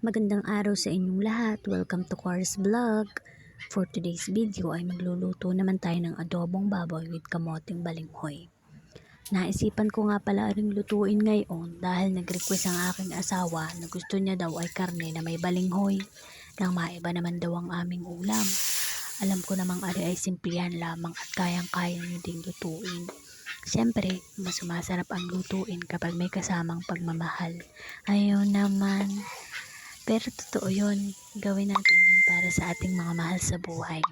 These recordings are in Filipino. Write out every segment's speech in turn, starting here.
Magandang araw sa inyong lahat. Welcome to Cora's Vlog. For today's video ay magluluto naman tayo ng adobong baboy with kamoting balinghoy. Naisipan ko nga pala ring lutuin ngayon dahil nag-request ang aking asawa na gusto niya daw ay karne na may balinghoy nang maiba naman daw ang aming ulam. Alam ko namang ari ay simplihan lamang at kayang-kaya niyo ding lutuin. Siyempre, mas sumasarap ang lutuin kapag may kasamang pagmamahal. Ayaw naman. Pero totoo yun, gawin natin yun para sa ating mga mahal sa buhay.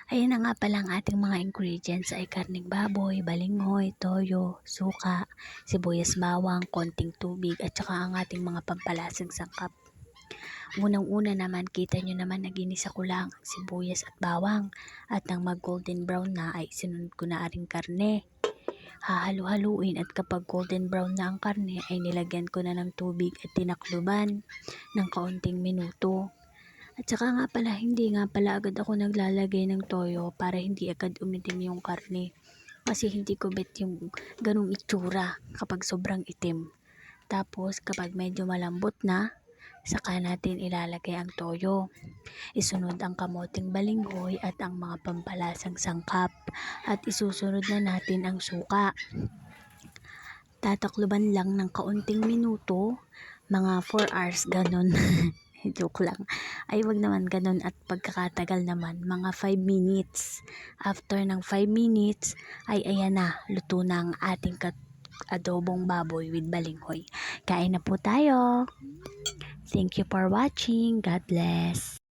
Ayan na nga pala ang ating mga ingredients ay karning baboy, balinghoy, toyo, suka, sibuyas bawang, konting tubig at saka ang ating mga pampalasang sangkap. Unang-una naman, kita nyo naman na ginisa ko lang ang sibuyas at bawang at nang mag golden brown na ay sinunod ko na aring karne. Hahalo-haluin at kapag golden brown na ang karne ay nilagyan ko na ng tubig at tinakluban ng kaunting minuto. At saka nga pala, hindi nga pala agad ako naglalagay ng toyo para hindi agad umitim yung karne. Kasi hindi ko bet yung ganung itsura kapag sobrang itim. Tapos kapag medyo malambot na, saka natin ilalagay ang toyo. Isunod ang kamoting balinghoy at ang mga pampalasang sangkap at isusunod na natin ang suka. Tatakluban lang ng kaunting minuto, mga 4 hours ganon. Joke lang. Ay wag naman ganon at pagkakatagal naman, mga 5 minutes. After ng 5 minutes, ay ayan na, luto na ang ating adobong baboy with balinghoy. Kain na po tayo! Thank you for watching. God bless.